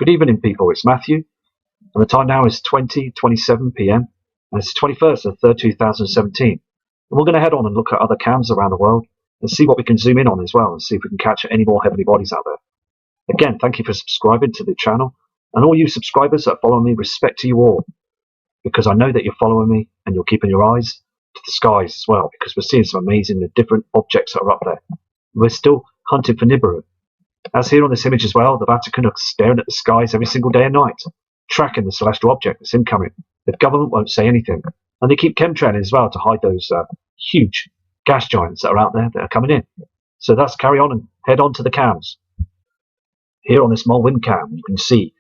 Good evening, people. It's Matthew, and the time now is 20:27 p.m. and it's the 21st of the 3rd, 2017. And we're going to head on and look at other cams around the world and see what we can zoom in on as well, and see if we can catch any more heavenly bodies out there. Again, thank you for subscribing to the channel, and all you subscribers that follow me, respect to you all, because I know that you're following me and you're keeping your eyes to the skies as well, because we're seeing some amazing different objects that are up there. We're still hunting for Nibiru. As here on this image as well, the Vatican are staring at the skies every single day and night, tracking the celestial object that's incoming. The government won't say anything, and they keep chemtrailing as well to hide those huge gas giants that are out there that are coming in. So let's carry on and head on to the cams. Here on this Mole Wind cam, you can see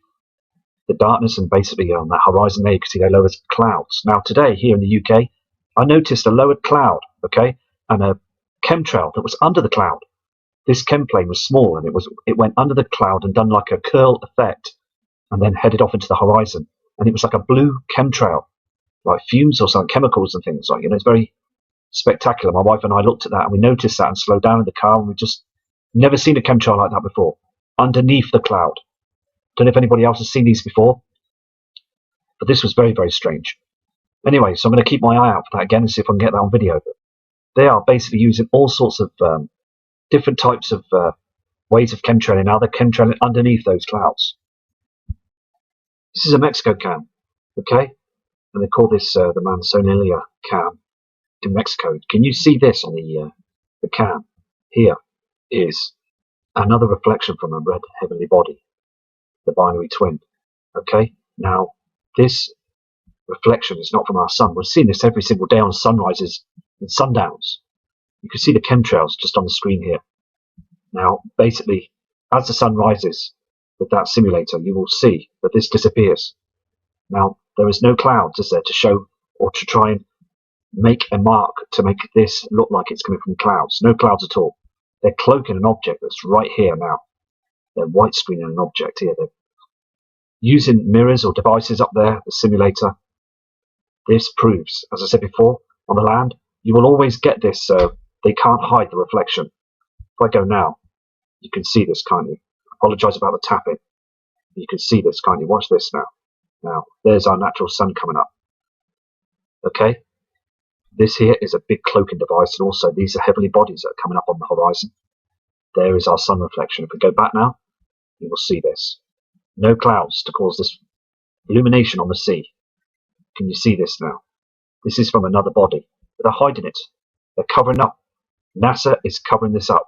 the darkness, and basically on that horizon there, you can see they lowered clouds. Now today, here in the UK, I noticed a lowered cloud, okay, and a chemtrail that was under the cloud. This chemplane was small, and it went under the cloud and done like a curl effect, and then headed off into the horizon. And it was like a blue chemtrail, like fumes or some chemicals and things like. It's very spectacular. My wife and I looked at that, and we noticed that and slowed down in the car, and we just never seen a chemtrail like that before, underneath the cloud. Don't know if anybody else has seen these before, but this was very, very strange. Anyway, so I'm going to keep my eye out for that again and see if I can get that on video. But they are basically using all sorts of different types of ways of chemtrailing. Now they're chemtrailing underneath those clouds. This is a Mexico cam, okay? And they call this the Manzanilla cam in Mexico. Can you see this on the cam? Here is another reflection from a red heavenly body, the binary twin, okay? Now, this reflection is not from our sun. We're seeing this every single day on sunrises and sundowns. You can see the chemtrails just on the screen here. Now, basically, as the sun rises with that simulator, you will see that this disappears. Now, there is no clouds, is there, to show or to try and make a mark to make this look like it's coming from clouds. No clouds at all. They're cloaking an object that's right here now. They're white screening an object here. They're using mirrors or devices up there, the simulator. This proves, as I said before, on the land, you will always get this. They can't hide the reflection. If I go now, you can see this, can't you? I apologise about the tapping. You can see this, can't you? Watch this now. Now, there's our natural sun coming up. Okay? This here is a big cloaking device, and also these are heavenly bodies that are coming up on the horizon. There is our sun reflection. If we go back now, you will see this. No clouds to cause this illumination on the sea. Can you see this now? This is from another body. But they're hiding it. They're covering up. NASA is covering this up.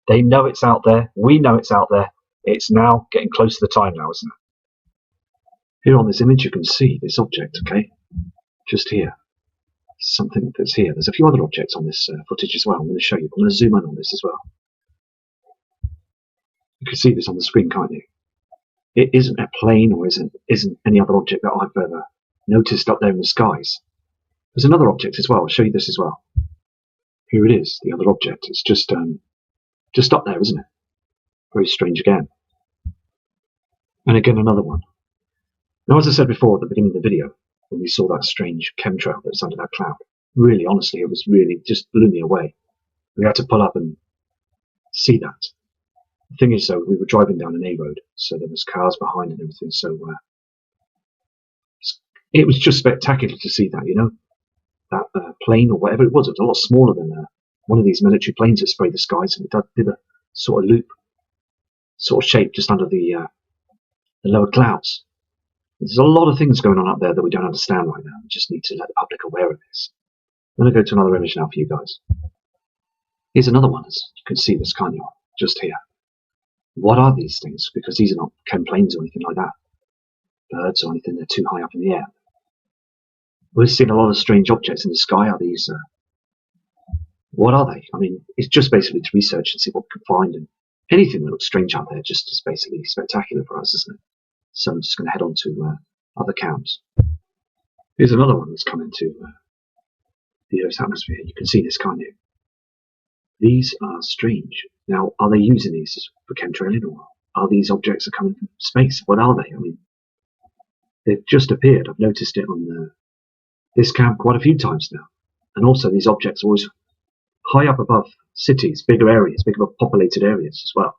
They know it's out there. We know it's out there. It's now getting close to the time now, isn't it? Here on this image, you can see this object, okay? Just here. Something that's here. There's a few other objects on this footage as well. I'm going to show you. I'm going to zoom in on this as well. You can see this on the screen, can't you? It isn't a plane or isn't any other object that I've ever noticed up there in the skies. There's another object as well. I'll show you this as well. Here it is, the other object. It's just up there, isn't it? Very strange again. And again, another one. Now, as I said before at the beginning of the video, when we saw that strange chemtrail that was under that cloud, really, honestly, it was really just blew me away. We had to pull up and see that. The thing is, though, we were driving down an A road, so there was cars behind and everything, so it was just spectacular to see that, that plane or whatever it was. It was a lot smaller than one of these military planes that spray the skies, and it did a sort of loop, sort of shape just under the lower clouds. There's a lot of things going on up there that we don't understand right now. We just need to let the public aware of this. I'm going to go to another image now for you guys. Here's another one. You can see this, can't you? Just here. What are these things? Because these are not planes or anything like that. Birds or anything. They're too high up in the air. We're seeing a lot of strange objects in the sky. Are these? What are they? I mean, it's just basically to research and see what we can find. And anything that looks strange out there just is basically spectacular for us, isn't it? So I'm just going to head on to other cams. Here's another one that's coming to the Earth's atmosphere. You can see this, can't you? These are strange. Now, are they using these for chemtrailing, or are these objects that are coming from space? What are they? I mean, they've just appeared. I've noticed it on this cam quite a few times now. And also, these objects are always high up above cities, bigger areas, bigger populated areas as well.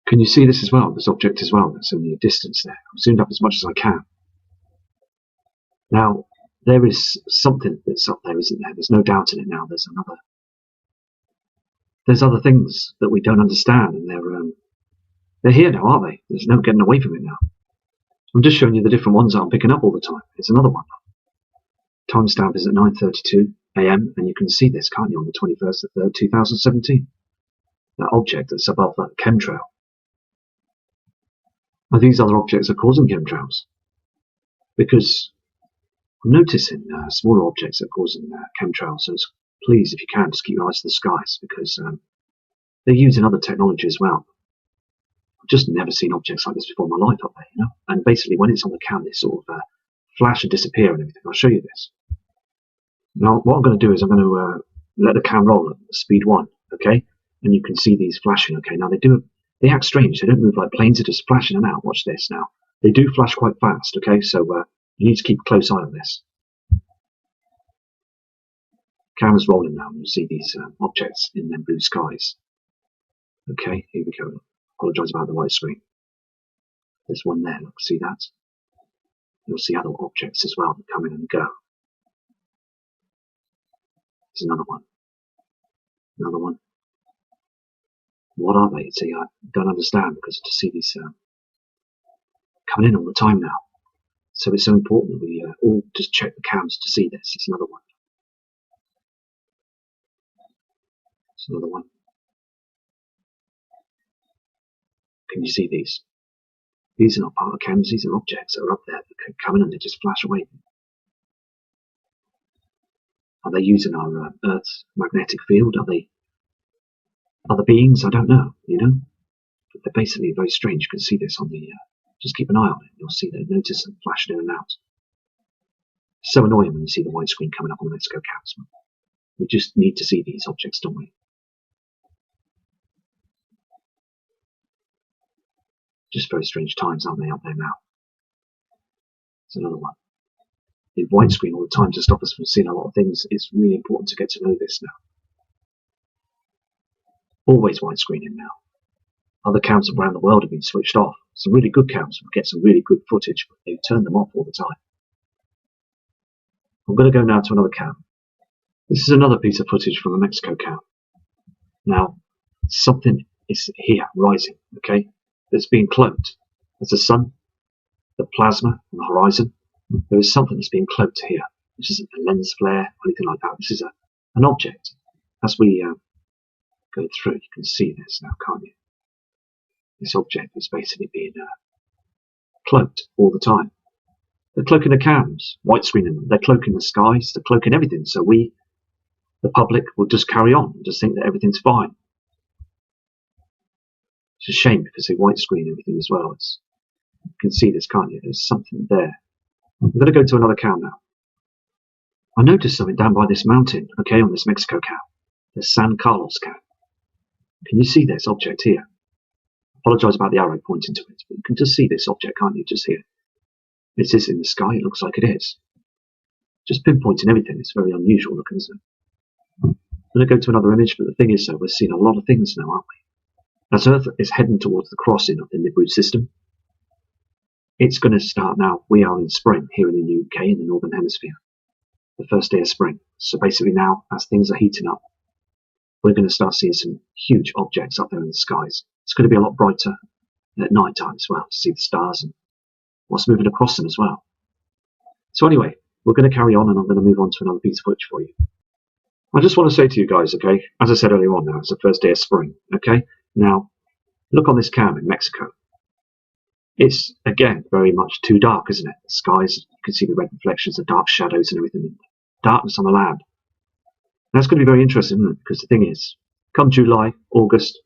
Can you see this as well? This object as well that's in the distance there. I've zoomed up as much as I can. Now, there is something that's up there, isn't there? There's no doubt in it now. There's other things that we don't understand, and they're here now, aren't they? There's no getting away from it now. I'm just showing you the different ones that I'm picking up all the time. Here's another one. Timestamp is at 9:32 a.m. and you can see this, can't you, on the 21st of 3rd, 2017. That object that's above that chemtrail. Now, these other objects are causing chemtrails because I'm noticing smaller objects are causing chemtrails. So please, if you can, just keep your eyes to the skies because they're using other technology as well. I've just never seen objects like this before in my life up there, you know. And basically, when it's on the cam, they sort of flash and disappear and everything. I'll show you this. Now, what I'm going to do is I'm going to let the cam roll at speed 1, okay? And you can see these flashing, okay? Now, they act strange. They don't move like planes. They're just flashing in and out. Watch this now. They do flash quite fast, okay? So you need to keep a close eye on this. Camera's rolling now, and you see these objects in them blue skies. Okay, here we go. Apologise about the white screen. There's one there, look, see that? You'll see other objects as well that come in and go. There's another one. Another one. What are they? See, I don't understand because to see these coming in all the time now. So it's so important that we all just check the cams to see this. It's another one. It's another one. Can you see these? These are not part of cams, these are objects that are up there that can come in and they just flash away. Are they using our Earth's magnetic field? Are they other beings? I don't know, you know? But they're basically very strange. You can see this on the... just keep an eye on it. You'll see that notice them flashing in and out. It's so annoying when you see the white screen coming up on the Mexico cams. We just need to see these objects, don't we? Just very strange times, aren't they, up there now? There's another one. The white screen all the time to stop us from seeing a lot of things. It's really important to get to know this now. Always white screening now. Other cams around the world have been switched off. Some really good cams will get some really good footage, but they turn them off all the time. I'm going to go now to another cam. This is another piece of footage from a Mexico cam. Now, something is here, rising, okay? That's being cloaked. There's the sun, the plasma on the horizon. There is something that's being cloaked here. This isn't a lens flare or anything like that. This is an object. As we go through, you can see this now, can't you? This object is basically being cloaked all the time. They're cloaking the cams, white screening them. They're cloaking the skies. They're cloaking everything. So we, the public, will just carry on and just think that everything's fine. It's a shame because they white screen everything as well. You can see this, can't you? There's something there. I'm going to go to another cam now. I noticed something down by this mountain, okay, on this Mexico cam. The San Carlos cam. Can you see this object here? I apologise about the arrow pointing to it, but you can just see this object, can't you, just here? Is this in the sky? It looks like it is. Just pinpointing everything. It's very unusual looking, isn't it? I'm going to go to another image, but the thing is, though, we're seeing a lot of things now, aren't we? As Earth is heading towards the crossing of the Nibiru system, it's going to start now. We are in spring here in the UK, in the Northern Hemisphere. The first day of spring. So basically now, as things are heating up, we're going to start seeing some huge objects up there in the skies. It's going to be a lot brighter at night time as well, to see the stars and what's moving across them as well. So anyway, we're going to carry on and I'm going to move on to another piece of footage for you. I just want to say to you guys, okay, as I said earlier on now, it's the first day of spring, okay? Now, look on this cam in Mexico. It's, again, very much too dark, isn't it? The skies, you can see the red reflections, the dark shadows and everything. Darkness on the land. And that's going to be very interesting, isn't it? Because the thing is, come July, August,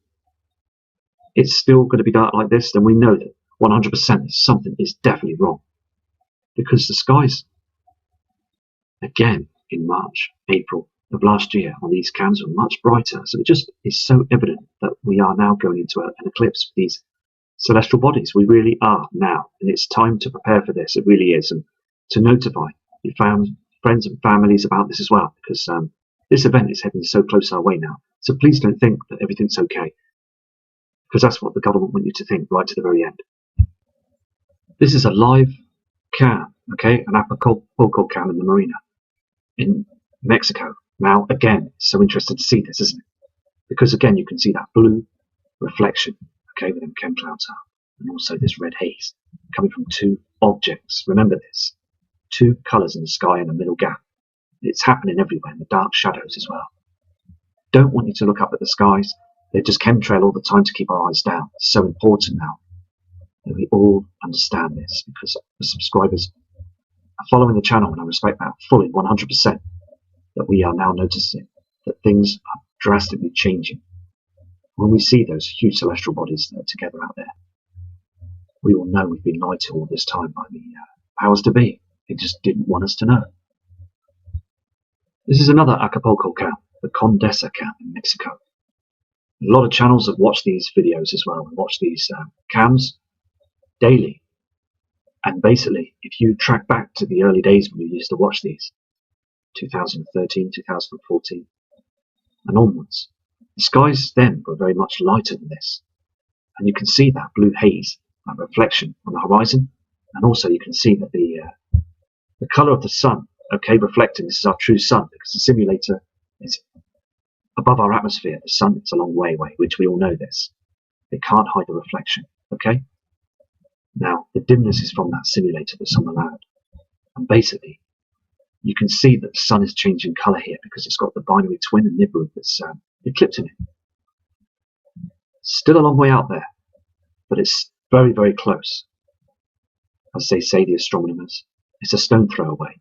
it's still going to be dark like this, then we know that 100% something is definitely wrong. Because the skies, again, in March, April of last year on these cams were much brighter. So it just is so evident that we are now going into an eclipse with these celestial bodies. We really are now. And it's time to prepare for this. It really is. And to notify your friends and families about this as well. Because this event is heading so close our way now. So please don't think that everything's okay. because that's what the government want you to think right to the very end. This is a live cam, okay, an Acapulco cam in the marina in Mexico. Now, again, it's so interesting to see this, isn't it? Because again, you can see that blue reflection, okay, where them chem clouds are, and also this red haze coming from two objects. Remember this, two colours in the sky and a middle gap. It's happening everywhere in the dark shadows as well. Don't want you to look up at the skies. They just chemtrail all the time to keep our eyes down. It's so important now that we all understand this, because the subscribers are following the channel, and I respect that fully, 100%, that we are now noticing that things are drastically changing. When we see those huge celestial bodies that are together out there, we will know we've been lied to all this time by the powers to be. They just didn't want us to know. This is another Acapulco cam, the Condesa cam in Mexico. A lot of channels have watched these videos as well, and watch these cams daily. And basically, if you track back to the early days when we used to watch these, 2013, 2014, and onwards, the skies then were very much lighter than this. And you can see that blue haze, that reflection on the horizon, and also you can see that the colour of the sun, okay, reflecting, this is our true sun, because the simulator is above our atmosphere. The sun is a long way away, which we all know this. They can't hide the reflection, okay? Now, the dimness is from that simulator that's on the land. And basically, you can see that the sun is changing colour here because it's got the binary twin and Nibiru that's eclipsing it. Still a long way out there, but it's very, very close. As they say, the astronomers, it's a stone throw away.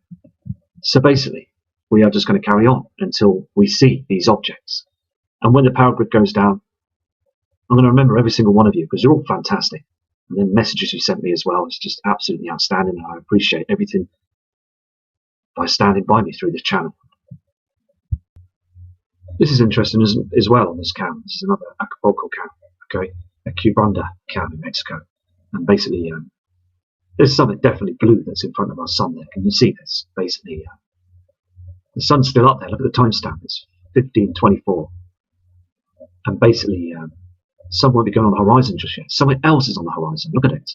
So basically, we are just going to carry on until we see these objects. And when the power grid goes down, I'm going to remember every single one of you, because you're all fantastic. And then messages you sent me as well, it's just absolutely outstanding, and I appreciate everything by standing by me through this channel. This is interesting as well on this cam. This is another Acapulco cam, okay, a Cubanda cam in Mexico. And basically, there's something definitely blue that's in front of our sun there. Can you see this? Basically, the sun's still up there. Look at the timestamp. It's 15:24. And basically, sun won't be going on the horizon just yet. Something else is on the horizon. Look at it.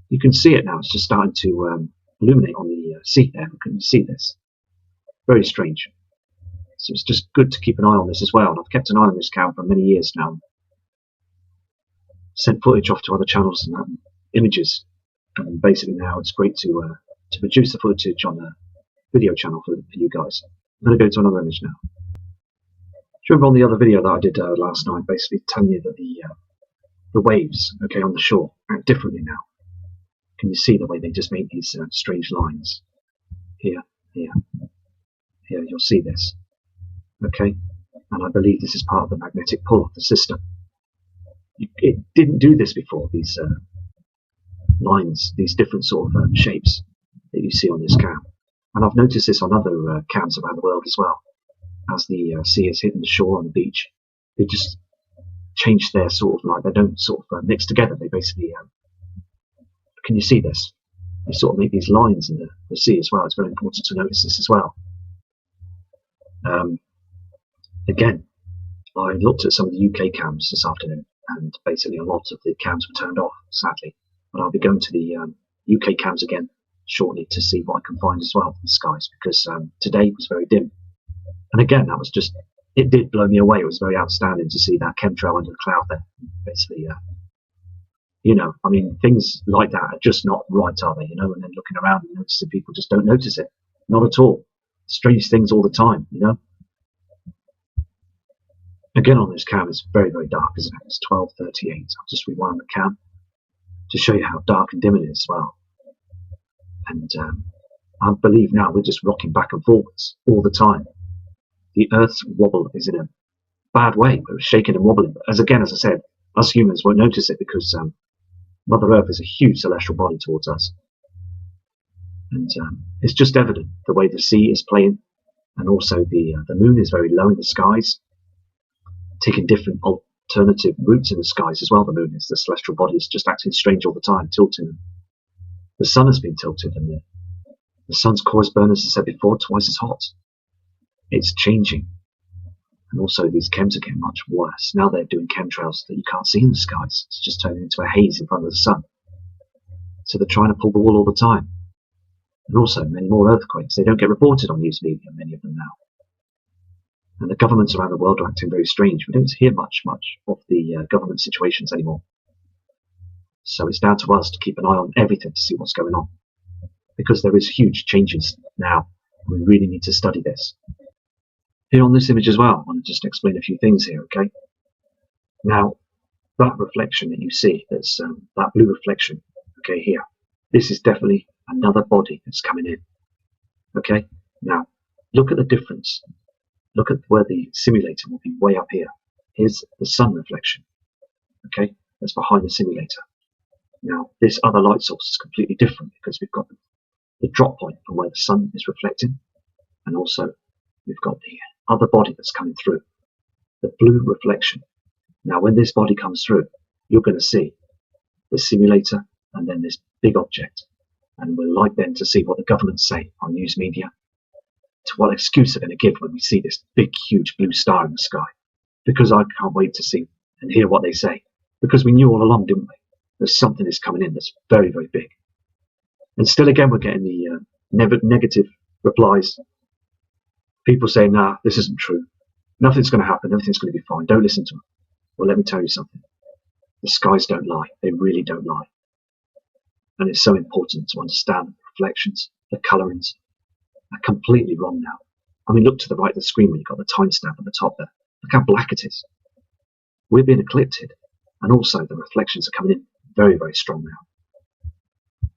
You can see it now. It's just starting to illuminate on the sea there. Can you see this? Very strange. So it's just good to keep an eye on this as well. And I've kept an eye on this cam for many years now. Sent footage off to other channels and images. And basically now it's great to produce the footage on a video channel for you guys. I'm going to go to another image now. Do you remember on the other video that I did last night, basically telling you that the waves, okay, on the shore act differently now? Can you see the way they just make these strange lines? Here, here, here, you'll see this. Okay, and I believe this is part of the magnetic pull of the system. It didn't do this before, these lines, these different sort of shapes that you see on this cam. And I've noticed this on other cams around the world as well. As the sea is hitting the shore on the beach, they just change their sort of like, they don't sort of mix together. They basically, can you see this? They sort of make these lines in the sea as well. It's very important to notice this as well. Again, I looked at some of the UK cams this afternoon, and basically a lot of the cams were turned off, sadly. But I'll be going to the UK cams again shortly to see what I can find as well in the skies, because today was very dim. And again, that was just, it did blow me away. It was very outstanding to see that chemtrail under the cloud there. Basically, you know, I mean, things like that are just not right, are they? You know, and then looking around and noticing people just don't notice it. Not at all. Strange things all the time, you know. Again, on this cam, it's very, very dark, isn't it? It's 12:38. I'll just rewind the cam to show you how dark and dim it is as well. And I believe now we're just rocking back and forwards all the time. The Earth's wobble is in a bad way. We're shaking and wobbling. But as I said, us humans won't notice it because Mother Earth is a huge celestial body towards us. And it's just evident the way the sea is playing. And also the moon is very low in the skies, taking different alternative routes in the skies as well. The moon is, the celestial body is just acting strange all the time, tilting. The sun has been tilted, and the sun's core is burned, as I said before, twice as hot. It's changing. And also these chems are getting much worse. Now they're doing chemtrails that you can't see in the skies. It's just turning into a haze in front of the sun. So they're trying to pull the wool all the time. And also many more earthquakes. They don't get reported on news media, many of them now. And the governments around the world are acting very strange. We don't hear much of the government situations anymore. So it's down to us to keep an eye on everything to see what's going on. Because there is huge changes now. We really need to study this. Here on this image as well, I want to just explain a few things here, okay? Now, that reflection that you see, that's that blue reflection, okay, here, this is definitely another body that's coming in, okay? Now, look at the difference. Look at where the simulator will be way up here. Here's the sun reflection, okay? That's behind the simulator. Now, this other light source is completely different because we've got the drop point from where the sun is reflecting, and also we've got the other body that's coming through, the blue reflection. Now, when this body comes through, you're going to see the simulator and then this big object. And we'll like then to see what the governments say on news media, to what excuse they're going to give when we see this big, huge blue star in the sky. Because I can't wait to see and hear what they say. Because we knew all along, didn't we? There's something that's coming in that's very, very big. And still again, we're getting the negative replies. People saying, nah, this isn't true. Nothing's going to happen. Everything's going to be fine. Don't listen to them. Well, let me tell you something. The skies don't lie. They really don't lie. And it's so important to understand the reflections, the colorings are completely wrong now. I mean, look to the right of the screen when you've got the timestamp at the top there. Look how black it is. We're being eclipsed. And also the reflections are coming in very, very strong now.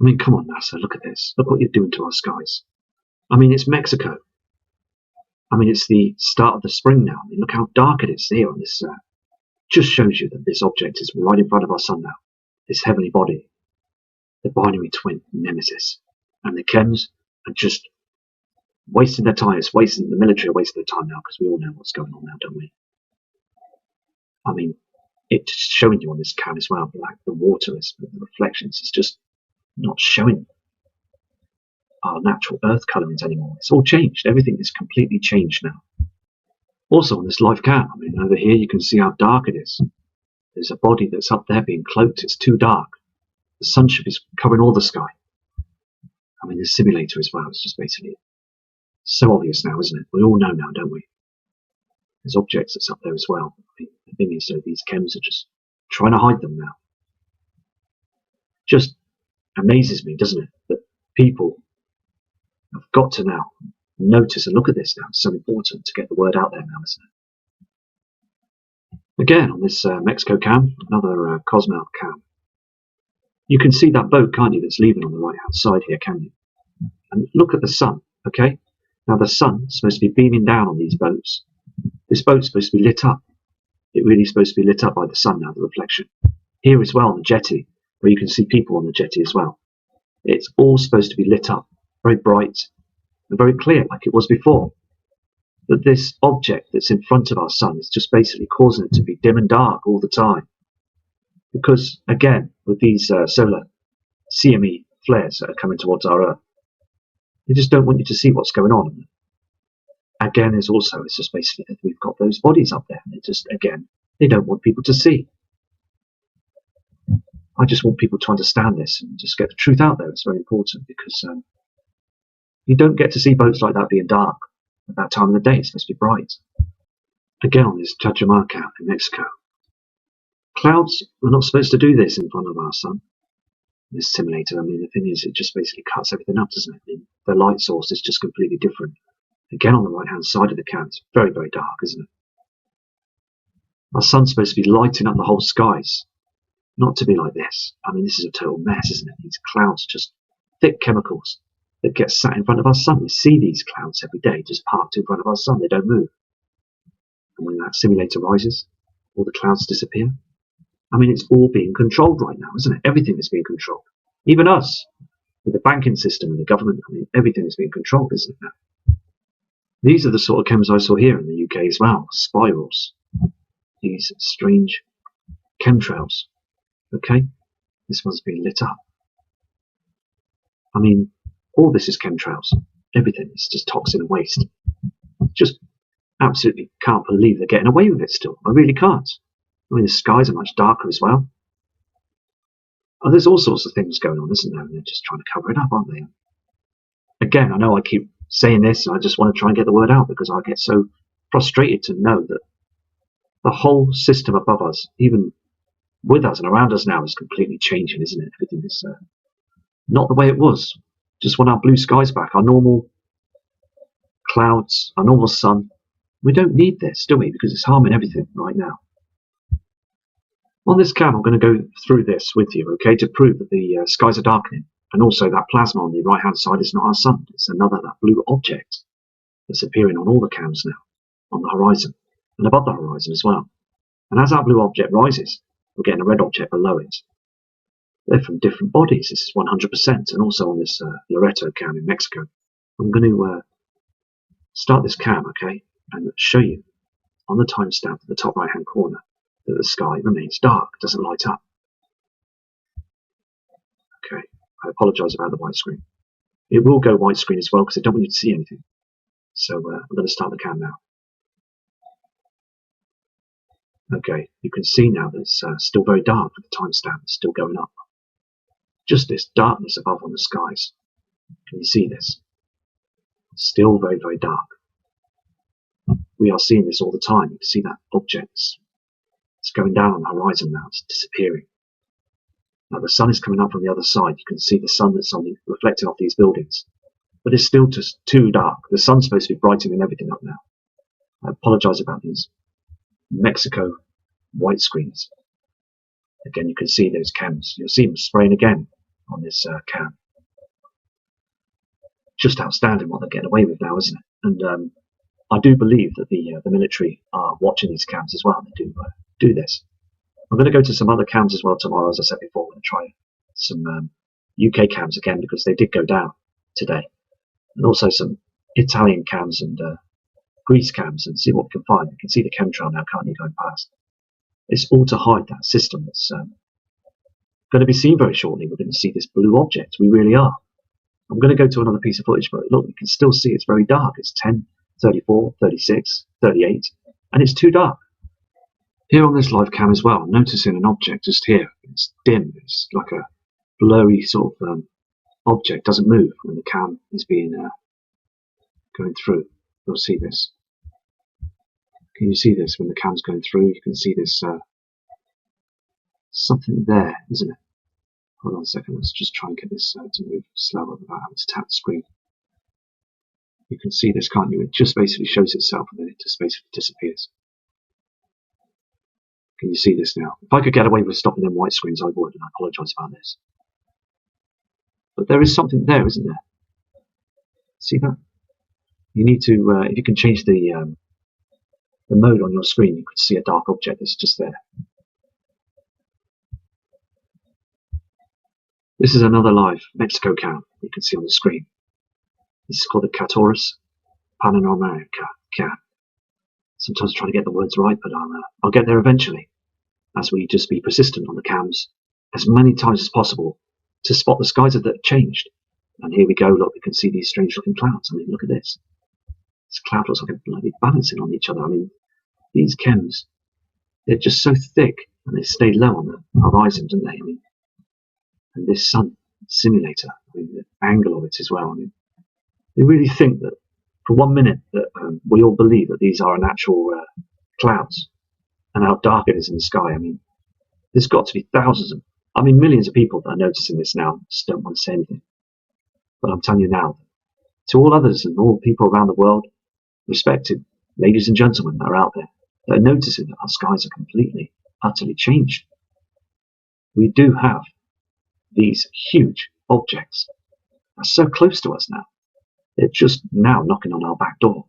I mean, come on, NASA, look at this. Look what you're doing to our skies. I mean, it's Mexico. I mean, it's the start of the spring now. I mean, look how dark it is here on this. Just shows you that this object is right in front of our sun now. This heavenly body, the binary twin nemesis. And the chems are just wasting their time. It's wasting, the military are wasting their time now because we all know what's going on now, don't we? I mean, it's showing you on this cam as well, like the water is, the reflections, it's just not showing our natural earth colorings anymore. It's all changed. Everything is completely changed now. Also on this live cam, I mean, over here you can see how dark it is. There's a body that's up there being cloaked. It's too dark. The sun should be covering all the sky. I mean, the simulator as well. It's just basically so obvious now, isn't it? We all know now, don't we? There's objects that's up there as well. I mean, the thing is, these chems are just trying to hide them now. Just amazes me, doesn't it? That people have got to now notice and look at this now. It's so important to get the word out there now, isn't it? Again, on this Mexico cam, another Cosmos cam, you can see that boat, can't you, that's leaving on the right-hand side here, can you? And look at the sun, okay? Now the sun's supposed to be beaming down on these boats. This boat's supposed to be lit up. It really is supposed to be lit up by the sun now, the reflection. Here as well, on the jetty, where you can see people on the jetty as well. It's all supposed to be lit up, very bright and very clear, like it was before. But this object that's in front of our sun is just basically causing it to be dim and dark all the time. Because, again, with these solar CME flares that are coming towards our Earth, they just don't want you to see what's going on. Again, it's just basically that we've got those bodies up there, and they just, again, they don't want people to see. I just want people to understand this and just get the truth out there. It's very important because you don't get to see boats like that being dark at that time of the day. It's supposed to be bright. Again, on this Cajamarca in Mexico, clouds are not supposed to do this in front of our sun. This simulator, I mean, the thing is, it just basically cuts everything up, doesn't it? I mean, the light source is just completely different. Again, on the right-hand side of the cam, it's very, very dark, isn't it? Our sun's supposed to be lighting up the whole skies, not to be like this. I mean, this is a total mess, isn't it? These clouds, just thick chemicals that get sat in front of our sun. We see these clouds every day, just parked in front of our sun. They don't move. And when that simulator rises, all the clouds disappear. I mean, it's all being controlled right now, isn't it? Everything is being controlled. Even us, with the banking system and the government, I mean, everything is being controlled, isn't it now? These are the sort of chems I saw here in the UK as well. Spirals. These strange chemtrails. Okay? This one's being lit up. I mean, all this is chemtrails. Everything is just toxin and waste. Just Absolutely can't believe they're getting away with it still. I really can't. I mean, the skies are much darker as well. Oh, there's all sorts of things going on, isn't there? And they're just trying to cover it up, aren't they? Again, I know I keep saying this, and I just want to try and get the word out because I get so frustrated to know that the whole system above us, even with us and around us now, is completely changing, isn't it? Everything is not the way it was. Just want our blue skies back, our normal clouds, our normal sun. We don't need this, do we? Because it's harming everything right now. On this cam, I'm going to go through this with you, okay, to prove that the skies are darkening. And also that plasma on the right-hand side is not our sun. It's another, that blue object that's appearing on all the cams now, on the horizon, and above the horizon as well. And as that blue object rises, we're getting a red object below it. They're from different bodies. This is 100%. And also on this Loreto cam in Mexico, I'm going to start this cam, okay, and show you on the timestamp at the top right-hand corner that the sky remains dark, doesn't light up. Okay, I apologise about the white screen. It will go white screen as well because I don't want you to see anything. So I'm going to start the cam now. Okay, you can see now that it's still very dark with the timestamp. It's still going up. Just this darkness above on the skies. Can you see this? It's still very, very dark. We are seeing this all the time. You can see that objects. It's going down on the horizon now. It's disappearing. Now the sun is coming up from the other side. You can see the sun that's reflecting off these buildings. But it's still just too dark. The sun's supposed to be brightening everything up now. I apologise about these Mexico white screens. Again, you can see those cams. You'll see them spraying again on this cam. Just outstanding what they're getting away with now, isn't it? And I do believe that the military are watching these cams as well. They do this. I'm going to go to some other cams as well tomorrow, as I said before. I'm going to try some UK cams again because they did go down today. And also some Italian cams and Greece cams and see what we can find. You can see the chemtrail now, can't you, going past? It's all to hide that system that's going to be seen very shortly. We're going to see this blue object. We really are. I'm going to go to another piece of footage, but look, you can still see it's very dark. It's 10, 34, 36, 38, and it's too dark. Here on this live cam as well, I'm noticing an object just here. It's dim. It's like a blurry sort of object. Doesn't move when the cam is being going through. You'll see this. Can you see this when the cam's going through? You can see this something there, isn't it? Hold on a second. Let's just try and get this to move slower without having to tap the screen. You can see this, can't you? It just basically shows itself and then it just basically disappears. Can you see this now? If I could get away with stopping them white screens, I would, and I apologise about this. But there is something there, isn't there? See that? You need to, if you can change the mode on your screen, you could see a dark object that's just there. This is another live Mexico cam you can see on the screen. This is called the Cataurus Panoramaica cam. Sometimes I'm trying to get the words right, but I'll get there eventually, as we just be persistent on the cams as many times as possible to spot the skies that have changed. And here we go, look, we can see these strange looking clouds. I mean, look at this. This cloud looks like a bloody balancing on each other. I mean, these chems, they're just so thick and they stay low on the horizon, don't they? I mean, and this sun simulator, I mean, the angle of it as well. I mean, they really think that for 1 minute that we all believe that these are natural clouds and how dark it is in the sky. I mean, there's got to be thousands of, I mean, millions of people that are noticing this now, just don't want to say anything. But I'm telling you now, to all others and all people around the world, respected ladies and gentlemen that are out there, that are noticing that our skies are completely, utterly changed. We do have these huge objects that are so close to us now. They're just now knocking on our back door.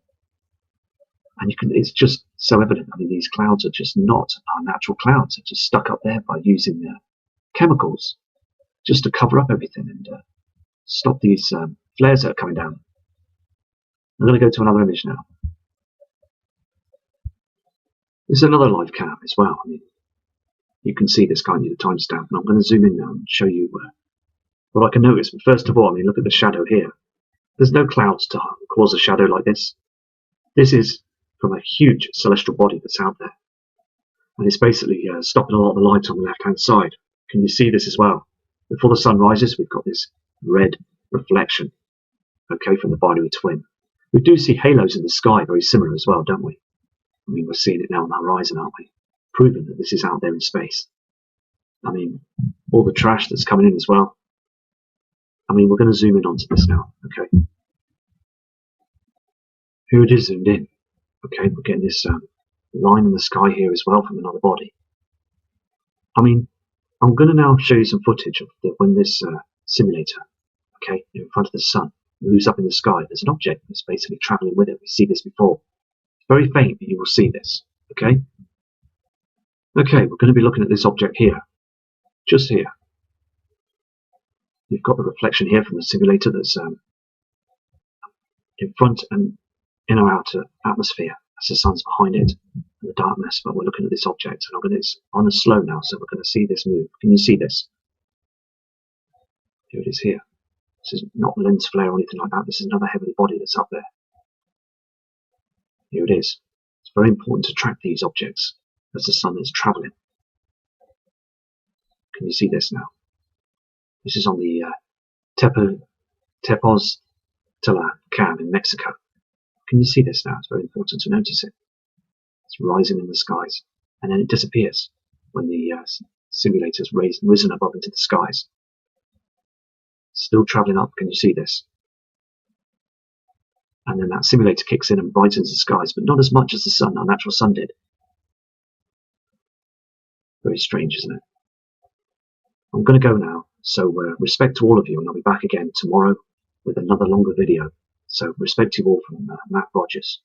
And it's just so evident. I mean, these clouds are just not our natural clouds. They're just stuck up there by using chemicals just to cover up everything and stop these flares that are coming down. I'm going to go to another image now. This is another live cam as well. I mean, you can see this, can't you, the timestamp. And I'm going to zoom in now and show you what I can notice. But first of all, I mean, look at the shadow here. There's no clouds to cause a shadow like this. This is from a huge celestial body that's out there. And it's basically stopping a lot of the light on the left-hand side. Can you see this as well? Before the sun rises, we've got this red reflection, okay, from the binary twin. We do see halos in the sky, very similar as well, don't we? I mean, we're seeing it now on the horizon, aren't we? Proving that this is out there in space. I mean, all the trash that's coming in as well. I mean, we're going to zoom in onto this now, okay? Here it is zoomed in. Okay, we're getting this line in the sky here as well from another body. I mean, I'm going to now show you some footage of when this simulator, okay, in front of the sun, moves up in the sky. There's an object that's basically traveling with it. We see this before. It's very faint, but you will see this, okay? Okay, we're going to be looking at this object here, just here. You've got the reflection here from the simulator that's in front and in our outer atmosphere as the sun's behind it in the darkness, but we're looking at this object and I'm going to, it's on a slow now, so we're going to see this move. Can you see this? Here it is here. This is not lens flare or anything like that. This is another heavenly body that's up there. Here it is. It's very important to track these objects as the sun is traveling. Can you see this now? This is on the Tepoztlan in Mexico. Can you see this now? It's very important to notice it. It's rising in the skies, and then it disappears when the simulator's risen above into the skies. Still traveling up. Can you see this? And then that simulator kicks in and brightens the skies, but not as much as the sun, our natural sun did. Very strange, isn't it? I'm going to go now, so respect to all of you, and I'll be back again tomorrow with another longer video. So respect to you all from Matt Rogers.